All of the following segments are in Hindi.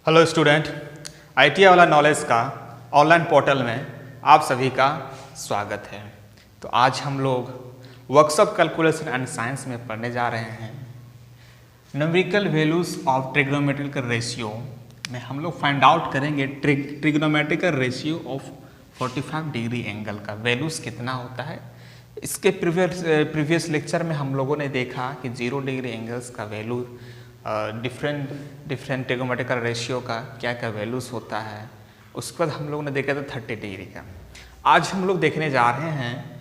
हेलो स्टूडेंट, आईटी वाला नॉलेज का ऑनलाइन पोर्टल में आप सभी का स्वागत है। तो आज हम लोग वर्कशॉप कैलकुलेशन एंड साइंस में पढ़ने जा रहे हैं। Numerical values of trigonometrical ratio में हम लोग फाइंड आउट करेंगे trigonometrical ratio of 45 degree angle का वैल्यूज कितना होता है। इसके प्रीवियस लेक्चर में हम लोगों ने देखा कि 0 डिग्री एंगल्स का वैल्यू डिफरेंट ट्रिग्नोमेट्रिकल रेशियो का क्या क्या वैल्यूज़ होता है। उसके बाद हम लोगों ने देखा था 30 डिग्री का। आज हम लोग देखने जा रहे हैं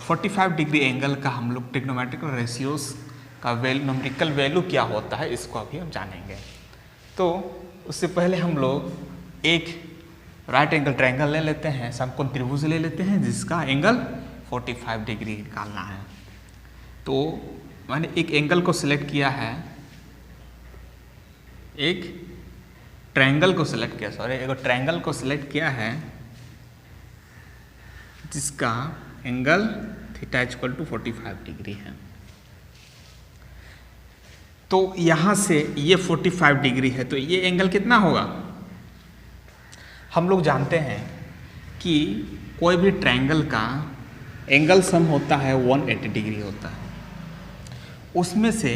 45 डिग्री एंगल का हम लोग ट्रिग्नोमेट्रिकल रेशियोज का न्यूमेरिकल वैल्यू क्या होता है, इसको अभी हम जानेंगे। तो उससे पहले हम लोग एक राइट एंगल ट्रायंगल ले लेते हैं, समकोण त्रिभुज ले लेते हैं जिसका एंगल 45 डिग्री निकालना है। तो मैंने एक एंगल को सिलेक्ट किया है, एक ट्रायंगल को सिलेक्ट किया है जिसका angle theta equal to 45 degree है। तो यहां से ये 45 डिग्री है, तो ये एंगल कितना होगा। हम लोग जानते हैं कि कोई भी ट्रायंगल का एंगल सम होता है 180 डिग्री होता है। उसमें से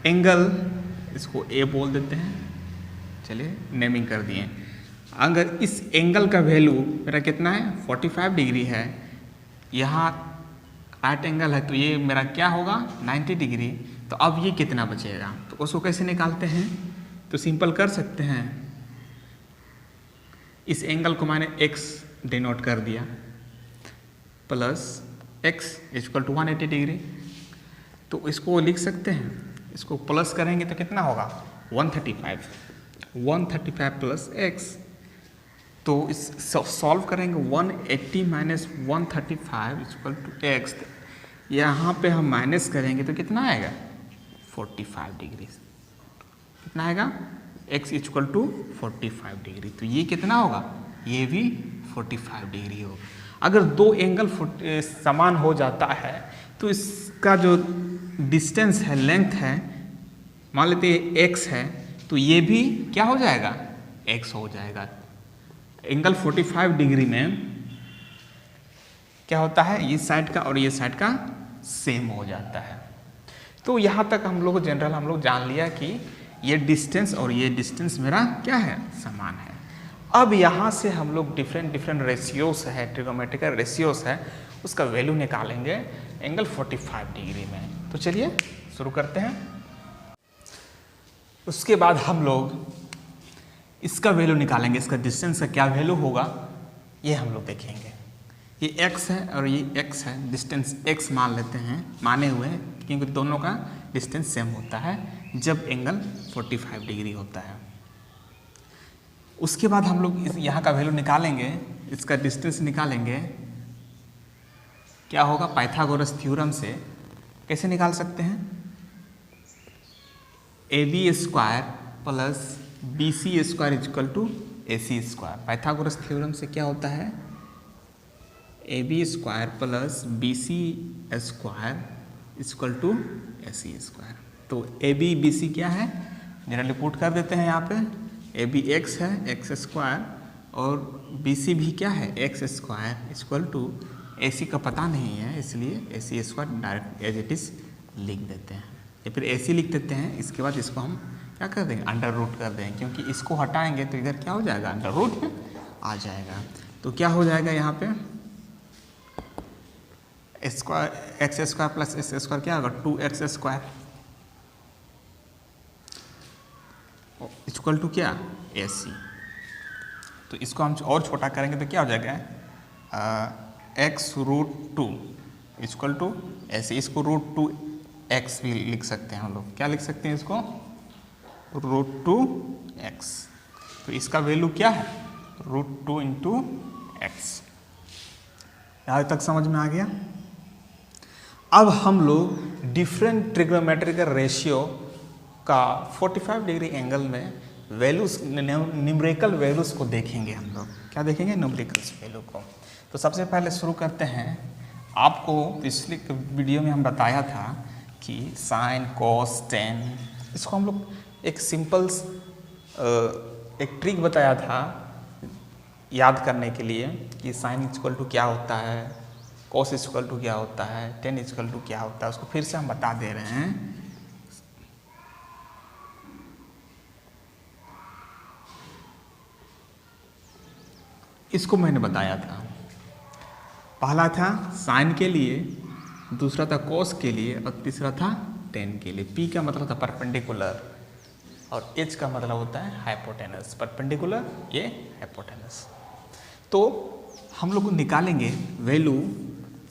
एंगल, इसको ए बोल देते हैं, चलिए नेमिंग कर दिए। अगर इस एंगल का वैल्यू मेरा कितना है 45 डिग्री है, यहाँ राइट एंगल है तो ये मेरा क्या होगा 90 डिग्री। तो अब ये कितना बचेगा, तो उसको कैसे निकालते हैं, तो सिंपल कर सकते हैं। इस एंगल को मैंने x डिनोट कर दिया plus x equal to 180 degree. तो इसको लिख सकते हैं, इसको प्लस करेंगे तो कितना होगा 135 प्लस x। तो इस सॉल्व करेंगे 180 माइनस 135 इक्वल टू x। यहाँ पे हम माइनस करेंगे तो कितना आएगा 45 डिग्री। कितना आएगा x इक्वल टू 45 डिग्री। तो ये कितना होगा, ये भी 45 डिग्री होगा। अगर दो एंगल समान हो जाता है तो इसका जो डिस्टेंस है, लेंथ है, मान लेते हैं x है, तो ये भी क्या हो जाएगा x हो जाएगा। एंगल 45 डिग्री में क्या होता है, ये साइड का और ये साइड का सेम हो जाता है। तो यहाँ तक हम लोग जनरल हम लोग जान लिया कि ये डिस्टेंस और ये डिस्टेंस मेरा क्या है, समान है। अब यहाँ से हम लोग डिफरेंट रेशियोस है, ट्रिग्नोमेट्रिकल रेशियोस है, उसका वैल्यू निकालेंगे एंगल 45 डिग्री में। तो चलिए शुरू करते हैं। उसके बाद हम लोग इसका वैल्यू निकालेंगे, इसका डिस्टेंस का क्या वैल्यू होगा ये हम लोग देखेंगे। ये x है और ये x है, डिस्टेंस x मान लेते हैं, माने हुए हैं क्योंकि दोनों का डिस्टेंस सेम होता है जब एंगल 45 डिग्री होता है। उसके बाद हम लोग यहाँ का वैल्यू निकालेंगे, इसका डिस्टेंस निकालेंगे। क्या होगा, पाइथागोरस थ्योरम से कैसे निकाल सकते हैं, AB square plus BC square equal to AC square. Pythagoras theorem से क्या होता है, AB square plus BC square equal to AC square. तो AB BC क्या है, जनरली पुट कर देते हैं यहाँ पे। AB x है, x स्क्वायर, और BC भी क्या है, x square equal to AC का पता नहीं है, इसलिए AC square direct as it is लिख देते हैं, या फिर AC लिख देते हैं। इसके बाद इसको हम क्या कर देंगे, अंडर रूट कर देंगे, क्योंकि इसको हटाएंगे तो इधर क्या हो जाएगा, अंडर रूट में आ जाएगा। तो क्या हो जाएगा यहाँ पे square x square plus S square क्या होगा 2x स्क्वायर इक्वल टू क्या AC। तो इसको हम और छोटा करेंगे तो क्या हो जाएगा x root 2 equal to AC। इसको रूट 2x भी लिख सकते हैं हम लोग, क्या लिख सकते हैं इसको, रूट 2x। तो इसका वैल्यू क्या है, रूट 2 इंटू एक्स। यहाँ तक समझ में आ गया। अब हम लोग डिफरेंट ट्रिग्नोमेट्रिकल रेशियो का 45 डिग्री एंगल में वैल्यूज, न्यूमेरिकल वैल्यूज को देखेंगे। हम लोग क्या देखेंगे, न्यूमेरिकल वैल्यू को। तो सबसे पहले शुरू करते हैं। आपको पिछले वीडियो में हम बताया था कि साइन, कॉस, टेन, इसको हम लोग एक सिंपल एक ट्रिक बताया था याद करने के लिए कि साइन इक्वल टू क्या होता है, कॉस इक्वल टू क्या होता है, टेन इक्वल टू क्या होता है, उसको फिर से हम बता दे रहे हैं। इसको मैंने बताया था, पहला था साइन के लिए, दूसरा था कॉस के लिए और तीसरा था टेन के लिए। पी का मतलब था परपेंडिकुलर और एच का मतलब होता है हाइपोटेनस। परपेंडिकुलर ये हाइपोटेनस। तो हम लोग निकालेंगे वैल्यू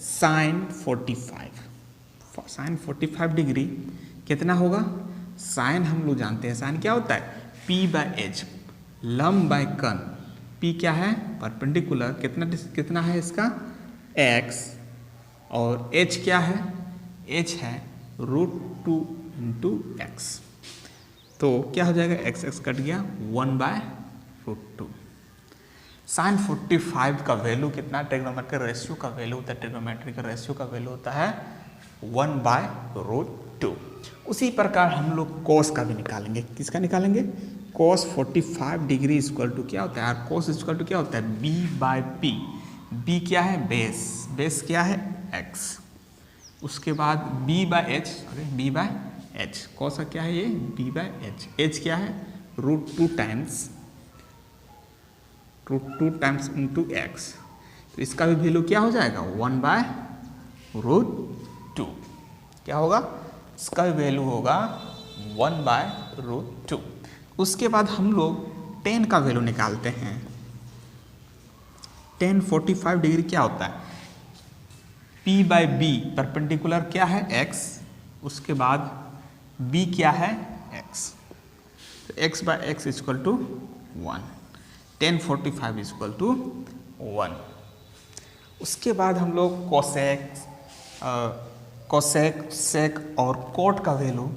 साइन 45। साइन 45 डिग्री कितना होगा? साइन हम लोग जानते हैं साइन क्या होता है, पी बाय एच, लंब बाय कन। पी क्या है? परपेंडिकुलर। कितना है इसका? x। और h क्या है? h है √2 इंटू एक्स। तो क्या हो जाएगा? x x कट गया, 1/√2। साइन 45 का वैल्यू कितना? ट्रिग्नोमेट्रिक रेशियो का वैल्यू होता है, ट्रिग्नोमेट्रिक का रेशियो का वैल्यू होता है 1/√2। उसी प्रकार हम लोग कॉस का भी निकालेंगे। किसका निकालेंगे? कॉस 45 डिग्री इक्वल टू क्या होता है? कॉस इक्वल टू क्या होता है? b/p। b क्या है? बेस। बेस क्या है? x। उसके बाद b/h, b/h। कॉस का क्या है ये? b/h। h क्या है? √2 टाइम्स इंटू एक्स। तो इसका भी वैल्यू क्या हो जाएगा? 1/√2। क्या होगा? इसका भी वैल्यू होगा 1/√2। उसके बाद हम लोग टेन का वैल्यू निकालते हैं। टेन 45 डिग्री क्या होता है? p/b, परपेंडिकुलर क्या है? x। उसके बाद b क्या है? x। तो x/x equal to 1। Tan 45 equal to 1। उसके बाद हम लोग कोसेक, सेक और कोट का वैल्यू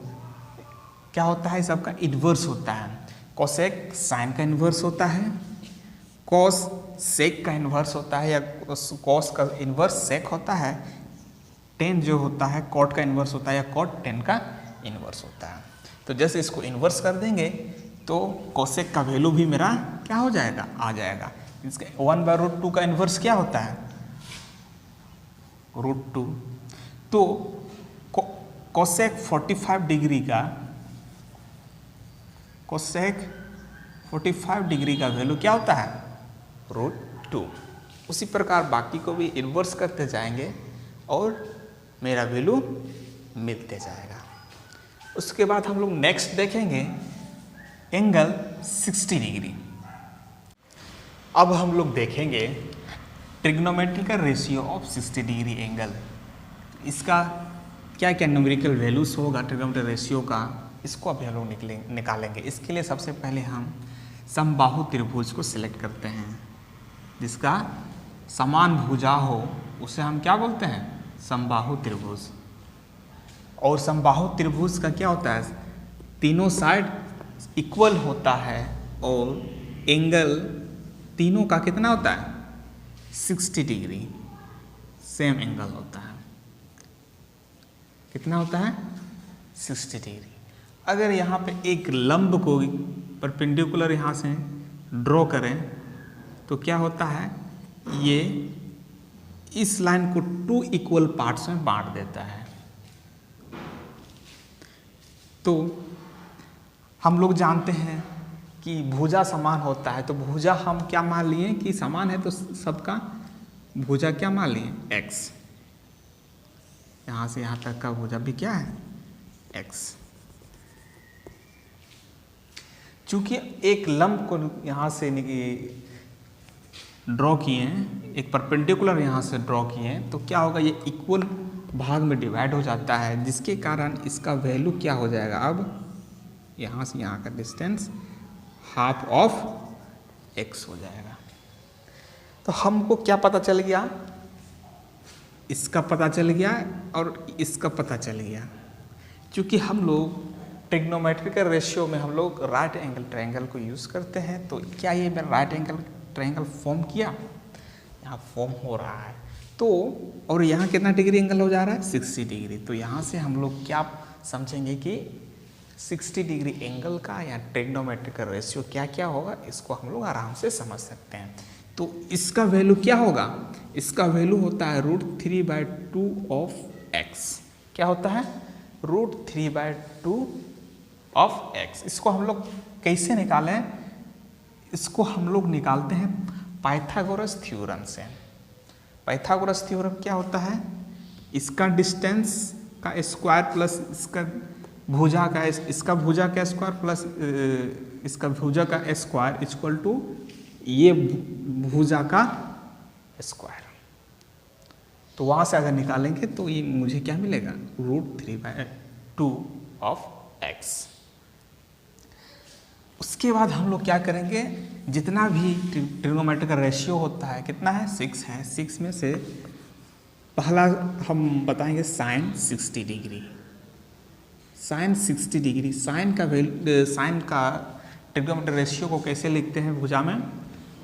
क्या होता है? सबका इन्वर्स होता है। कोसेक साइन का इन्वर्स होता है, कॉस सेक का इन्वर्स होता है, या कॉस का इन्वर्स सेक होता है। टेन जो होता है कॉट का इन्वर्स होता है, या कॉट टेन का इन्वर्स होता है। तो जैसे इसको इन्वर्स कर देंगे तो कोसेक का वैल्यू भी मेरा क्या हो जाएगा? आ जाएगा। इसके 1/√2 का इन्वर्स क्या होता है? √2। तो कोसेक 45 डिग्री का, कोसेक 45 डिग्री का वैल्यू क्या होता है? √2। उसी प्रकार बाकी को भी इन्वर्स करते जाएंगे और मेरा वैल्यू मिलते जाएगा। उसके बाद हम लोग नेक्स्ट देखेंगे एंगल 60 डिग्री। अब हम लोग देखेंगे trigonometrical ratio of 60 degree angle. इसका क्या क्या न्यूमेरिकल वैल्यूज होगा ट्रिग्नोमेट्रिक रेशियो का, इसको अभी हम लोग निकालेंगे। इसके लिए सबसे पहले हम समबाहु त्रिभुज को सिलेक्ट करते हैं। जिसका समान भुजा हो उसे हम क्या बोलते हैं? समबाहु त्रिभुज। और समबाहु त्रिभुज का क्या होता है? तीनों साइड इक्वल होता है और एंगल तीनों का कितना होता है? 60 डिग्री सेम एंगल होता है। कितना होता है? 60 डिग्री। अगर यहाँ पे एक लंब को परपेंडिकुलर यहाँ से ड्रॉ करें तो क्या होता है? ये इस लाइन को 2 इक्वल पार्ट्स में बांट देता है। तो हम लोग जानते हैं कि भुजा समान होता है, तो भुजा हम क्या मान लिए कि समान है, तो सबका भुजा क्या मान लिए? x। यहाँ से यहाँ तक का भुजा भी क्या है? x। चूंकि एक लंब को यहाँ से ड्रॉ किए हैं, एक परपेंडिकुलर यहाँ से ड्रॉ किए हैं, तो क्या होगा? ये इक्वल भाग में डिवाइड हो जाता है, जिसके कारण इसका वैल्यू क्या हो जाएगा? अब यहाँ से यहाँ का डिस्टेंस हाफ ऑफ x हो जाएगा। तो हमको क्या पता चल गया? इसका पता चल गया और इसका पता चल गया। क्योंकि हम लोग ट्रिग्नोमेट्रिकल रेशियो में हम लोग राइट एंगल ट्रायंगल को यूज़ करते हैं। तो क्या ये मेरा राइट एंगल ट्रायंगल फॉर्म किया? यहाँ फॉर्म हो रहा है। तो और यहाँ कितना डिग्री एंगल हो जा रहा है? 60 डिग्री। तो यहाँ से हम लोग क्या समझेंगे कि 60 डिग्री एंगल का या ट्रिग्नोमेट्रिकल रेशियो क्या क्या होगा इसको हम लोग आराम से समझ सकते हैं। तो इसका वैल्यू क्या होगा, इसका वैल्यू होता है √3/2 ऑफ x। क्या होता है, √3/2 ऑफ x। इसको हम लोग कैसे निकालें, इसको हम लोग निकालते हैं पाइथागोरस थ्योरम से। पाइथागोरस थ्योरम क्या होता है, इसका डिस्टेंस का स्क्वायर प्लस इसका भुजा का, इसका भुजा का स्क्वायर प्लस इसका भुजा का स्क्वायर इक्वल टू ये भुजा का स्क्वायर। तो वहाँ से अगर निकालेंगे तो ये मुझे क्या मिलेगा, √3/2 ऑफ x। उसके बाद हम लोग क्या करेंगे, जितना भी ट्रिग्नोमेट्रिकल रेशियो होता है, कितना है, 6 है। 6 में से पहला हम बताएंगे sine 60 degree. Sine 60 degree, sine का ट्रिग्नोमेट्रिक रेशियो को कैसे लिखते हैं भुजा में,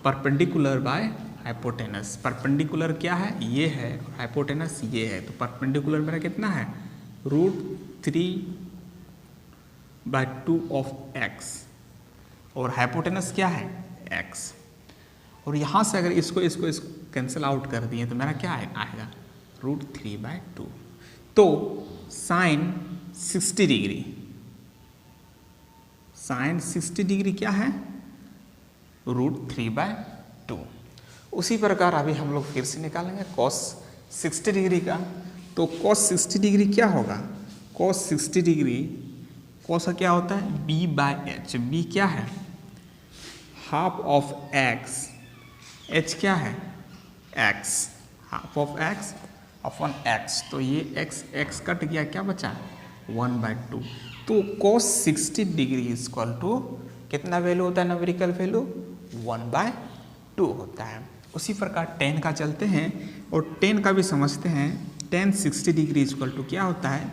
परपेंडिकुलर बाय हाइपोटेनस। परपेंडिकुलर क्या है, ये है, हाइपोटेनस ये है। तो परपेंडिकुलर मेरा कितना है, √3/2 ऑफ x और हाइपोटेनस क्या है, x। और यहाँ से अगर इसको कैंसिल आउट कर दिए तो मेरा क्या आएगा, √3/2। तो साइन 60 डिग्री, साइन 60 डिग्री क्या है, √3/2। उसी प्रकार अभी हम लोग फिर से निकालेंगे कॉस 60 डिग्री का। तो कॉस 60 डिग्री क्या होगा, कॉस 60 डिग्री, कॉस का क्या होता है, b/h। b क्या है, हाफ ऑफ x, h क्या है, x, half of x upon x। तो ये x कट गया, क्या बचा, 1/2। तो cos 60 डिग्री इक्वल टू कितना वैल्यू होता है, न्यूमेरिकल वैल्यू 1/2 होता है। उसी प्रकार tan का चलते हैं और tan का भी समझते हैं। tan 60 डिग्री इक्वल टू क्या होता है,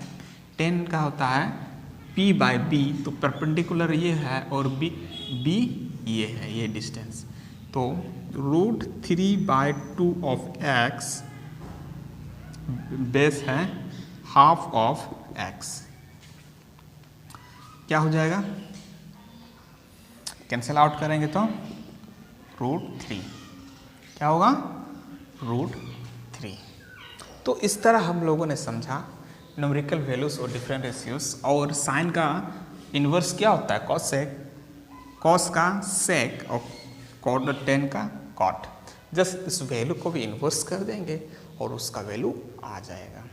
tan का होता है p/b। तो परपेंडिकुलर ये है और b ये है, ये डिस्टेंस। तो √3/2 ऑफ x बेस है हाफ ऑफ x। क्या हो जाएगा, कैंसिल आउट करेंगे तो √3 क्या होगा, √3। तो इस तरह हम लोगों ने समझा न्यूमेरिकल वैल्यूज और डिफरेंट रेशियोज। और साइन का इन्वर्स क्या होता है, कॉस सेक, कॉस का सेक और कॉट, tan का कॉट। जस्ट इस वैल्यू को भी इन्वर्स कर देंगे और उसका वैल्यू आ जाएगा।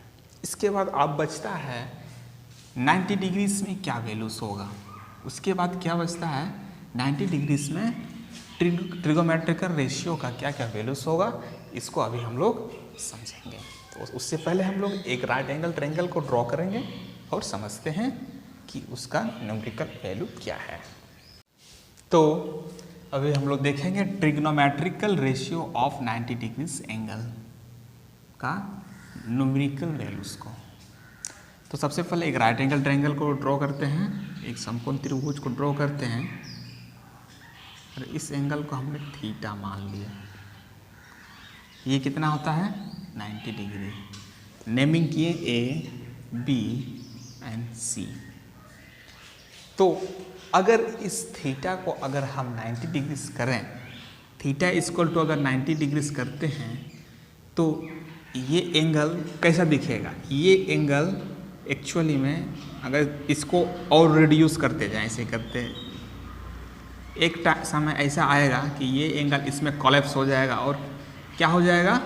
इसके बाद अब बचता है 90 डिग्रीज में क्या वैल्यूज होगा। उसके बाद क्या बचता है, 90 डिग्रीज में ट्रिगोमेट्रिकल रेशियो का क्या क्या वैल्यूज होगा, इसको अभी हम लोग समझेंगे। तो उससे पहले हम लोग एक राइट एंगल ट्रायंगल को ड्रॉ करेंगे और समझते हैं कि उसका न्यूमेरिकल वैल्यू क्या है। तो अभी हम लोग देखेंगे trigonometrical ratio of 90 degrees angle का न्यूमेरिकल वैल्यूज को। तो सबसे पहले एक राइट एंगल ट्रायंगल को ड्रॉ करते हैं, एक समकोण त्रिभुज को ड्रॉ करते हैं और इस एंगल को हमने थीटा मान लिया। ये कितना होता है, 90 डिग्री। नेमिंग किए A, B एंड C। तो अगर इस थीटा को अगर हम 90 डिग्रीज करें, थीटा इक्वल टू अगर 90 डिग्रीज करते हैं तो ये एंगल कैसा दिखेगा, ये एंगल एक्चुअली में अगर इसको और रिड्यूस करते जाएं, ऐसे करते एक समय ऐसा आएगा कि ये एंगल इसमें कोलैप्स हो जाएगा और क्या हो जाएगा,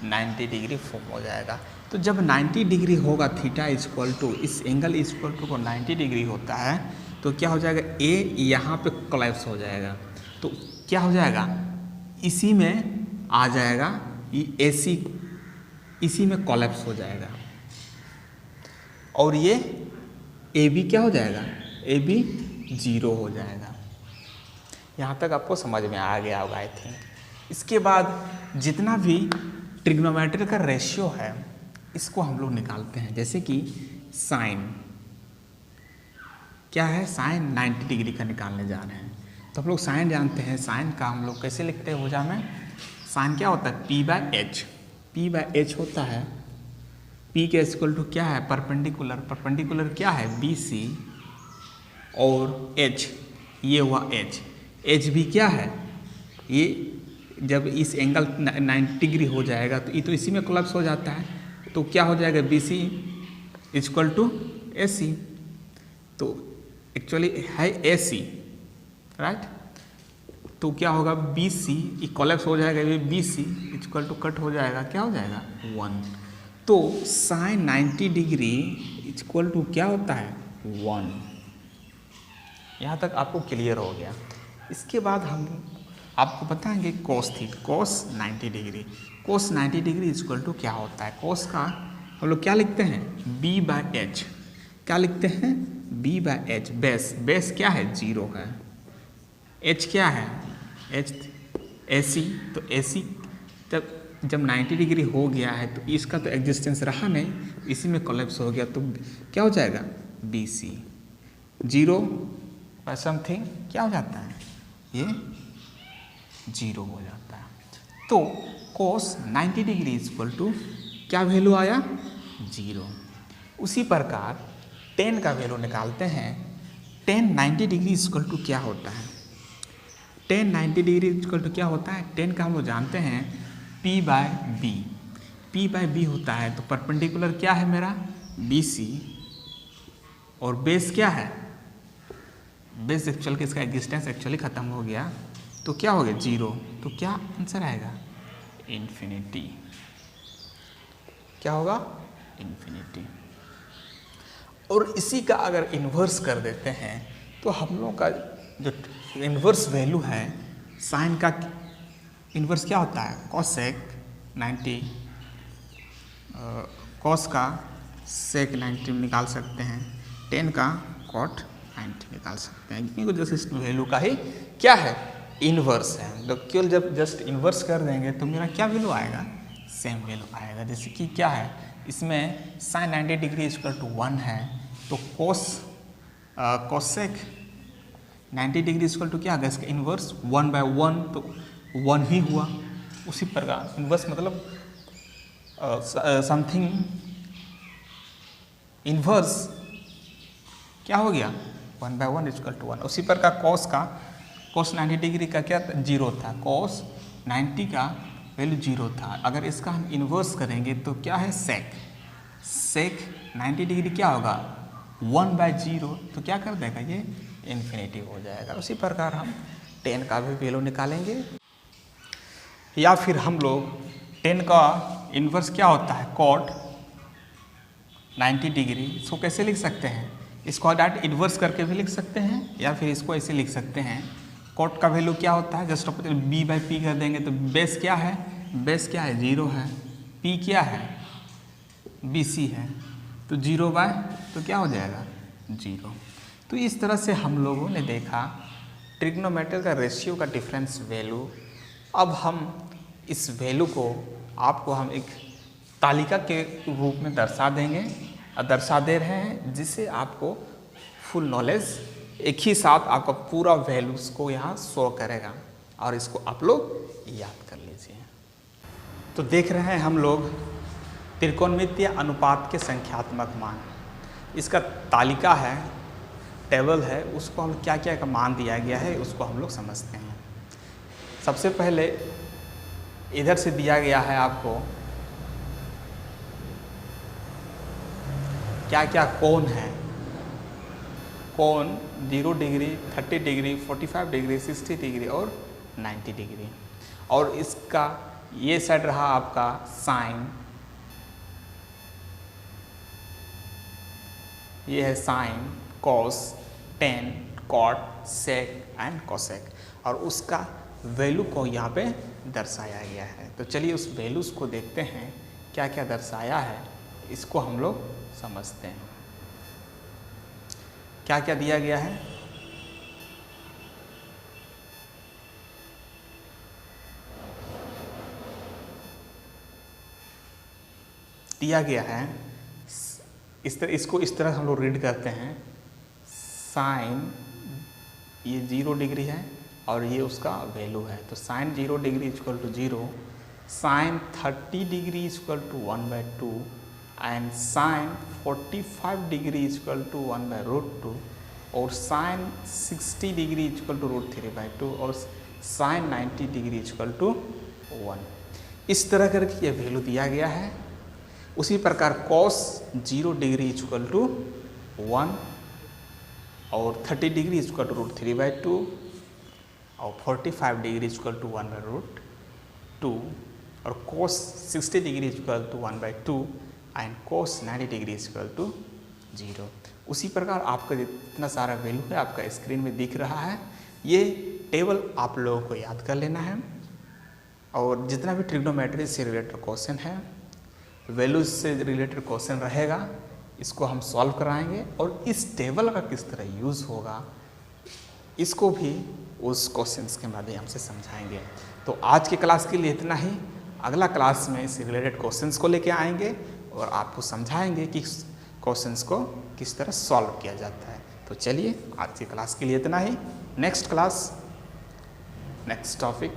90 डिग्री फॉर्म हो जाएगा। तो जब 90 डिग्री होगा थीटा इक्वल टू, इस एंगल इक्वल टू को 90 डिग्री होता है तो क्या हो जाएगा, ए यहाँ पे कोलैप्स हो जाएगा। तो क्या हो जाएगा, इसी में आ जाएगा, ये AC इसी में कोलैप्स हो जाएगा और ये AB क्या हो जाएगा, AB 0 हो जाएगा। यहाँ तक आपको समझ में आ गया होगा आई थिंक। इसके बाद जितना भी ट्रिग्नोमेट्रिकल रेशियो है इसको हम लोग निकालते हैं। जैसे कि साइन क्या है, साइन 90 डिग्री का निकालने जा रहे हैं। तो हम लोग साइन जानते हैं, साइन का हम लोग कैसे लिखते हैं भुजा में, साइन क्या होता है, p/h। p/h होता है, p के इक्वल टू क्या है, परपेंडिकुलर। परपेंडिकुलर क्या है, BC और एच, ये हुआ एच। एच भी क्या है, ये जब इस एंगल 90 डिग्री हो जाएगा तो ये तो इसी में कोलैप्स हो जाता है, तो क्या हो जाएगा बी सी इक्वल टू ए सी। तो एक्चुअली है ए सी, राइट। तो क्या होगा बी सी कोलैप्स हो जाएगा, ये B C equal to cut हो जाएगा, क्या हो जाएगा 1। तो साइन 90 डिग्री इक्वल टू क्या होता है 1। यहाँ तक आपको क्लियर हो गया। इसके बाद हम आपको बताएंगे cos theta, cos 90 degree. Cos 90 degree equal to क्या होता है, कोस का हम लोग क्या लिखते हैं बी बाय एच। क्या लिखते हैं B by H. Base, base क्या है 0 है। एच क्या है एच ए सी, तो ए सी जब 90 डिग्री हो गया है तो इसका तो एग्जिस्टेंस रहा नहीं, इसी में कोलैप्स हो गया, तो क्या हो जाएगा बी सी 0 बाय समथिंग क्या हो जाता है ये 0 हो जाता है। तो कोस 90 डिग्री इक्वल टू क्या वैल्यू आया 0। उसी प्रकार टेन का वैल्यू निकालते हैं। टेन 90 डिग्री इक्वल टू क्या होता है, टेन 90 डिग्री इक्वल टू क्या होता है, टेन का हम लोग जानते हैं P by B. P by B होता है तो परपेंडिकुलर क्या है मेरा बी सी, और बेस क्या है, बेस एक्चुअल इसका एग्जिस्टेंस एक्चुअली खत्म हो गया, तो क्या हो गया 0। तो क्या आंसर आएगा इन्फिनिटी। क्या होगा इन्फिनिटी। और इसी का अगर इन्वर्स कर देते हैं तो हम लोग का जो इन्वर्स वैल्यू है साइन का इन्वर्स क्या होता है कॉसेक 90, कॉस का सेक 90 निकाल सकते हैं, टेन का कॉट 90 निकाल सकते हैं, क्योंकि जस्ट इस वैल्यू का ही क्या है इन्वर्स है। तो केवल जब जस्ट इन्वर्स कर देंगे तो मेरा क्या वैल्यू आएगा सेम वैल्यू आएगा। जैसे कि क्या है इसमें साइन 90 डिग्री इक्वल टू 1 है, तो कोसेक 90 डिग्री इक्वल टू क्या आ गया इसका इन्वर्स 1 बाय 1, तो 1 ही हुआ। उसी प्रकार इन्वर्स मतलब समथिंग इन्वर्स क्या हो गया 1 बाय 1 इक्वल टू 1। उसी प्रकार कोस 90 डिग्री का क्या 0 था, कोस 90 का वैल्यू 0 था। अगर इसका हम इन्वर्स करेंगे तो क्या है सेक 90 डिग्री क्या होगा 1 बाय 0, तो क्या कर देगा ये इन्फिनिटी हो जाएगा। उसी प्रकार हम 10 का भी वैल्यू निकालेंगे, या फिर हम लोग 10 का इन्वर्स क्या होता है कॉट 90 डिग्री, इसको कैसे लिख सकते हैं, इसको डायरेक्ट इन्वर्स करके भी लिख सकते हैं, या फिर इसको ऐसे लिख सकते हैं कॉट का वैल्यू क्या होता है जस्ट बी बाई पी कर देंगे, तो बेस क्या है 0 है, पी क्या है बी सी है, तो 0 बाय तो क्या हो जाएगा 0। तो इस तरह से हम लोगों ने देखा ट्रिग्नोमेट्री का रेशियो का डिफरेंस वैल्यू। अब हम इस वैल्यू को आपको हम एक तालिका के रूप में दर्शा देंगे और दर्शा दे रहे हैं, जिससे आपको फुल नॉलेज एक ही साथ आपका पूरा वैल्यूज़ को यहाँ शो करेगा, और इसको आप लोग याद कर लीजिए। तो देख रहे हैं हम लोग त्रिकोणमितीय अनुपात के संख्यात्मक मान, इसका तालिका है टेबल है, उसको हम क्या क्या का मान दिया गया है उसको हम लोग समझते हैं। सबसे पहले इधर से दिया गया है आपको क्या क्या कोण है, कोण 0 डिग्री 30 डिग्री 45 डिग्री 60 डिग्री और 90 डिग्री, और इसका ये साइड रहा आपका साइन, ये है sine cos tan cot sec and cosec, और उसका वैल्यू को यहाँ पे दर्शाया गया है। तो चलिए उस वैल्यूज़ को देखते हैं क्या क्या दर्शाया है, इसको हम लोग समझते हैं क्या क्या दिया गया है। दिया गया है इसको इस तरह हम लोग रीड करते हैं, साइन ये 0 डिग्री है और ये उसका वैल्यू है, तो sine 0 degree equal to 0, sine 30 degree equal to 1/2 and sine 45 degree equal to 1/√2, और साइन 60 डिग्री इक्वल टू √3/2 और साइन 90 डिग्री इक्वल टू 1। इस तरह करके ये वैल्यू दिया गया है। उसी प्रकार कॉस 0 डिग्री इक्वल टू 1 और 30 डिग्री इक्वल टू √3/2 और 45 डिग्री इक्वल टू 1/√2 और cos 60 degree equal to 1/2 and cos 90 degree equal to 0। उसी प्रकार आपका जितना सारा वैल्यू है आपका स्क्रीन में दिख रहा है। ये टेबल आप लोगों को याद कर लेना है और जितना भी ट्रिग्नोमेट्री से रिलेटेड क्वेश्चन है, वैल्यूज से रिलेटेड क्वेश्चन रहेगा, इसको हम सॉल्व कराएंगे और इस टेबल का किस तरह यूज़ होगा इसको भी उस क्वेश्चंस के माध्यम से समझाएंगे। तो आज की क्लास के लिए इतना ही। अगला क्लास में इससे रिलेटेड क्वेश्चंस को लेके आएंगे और आपको समझाएंगे कि क्वेश्चंस को किस तरह सॉल्व किया जाता है। तो चलिए आज की क्लास के लिए इतना ही। Next class next topic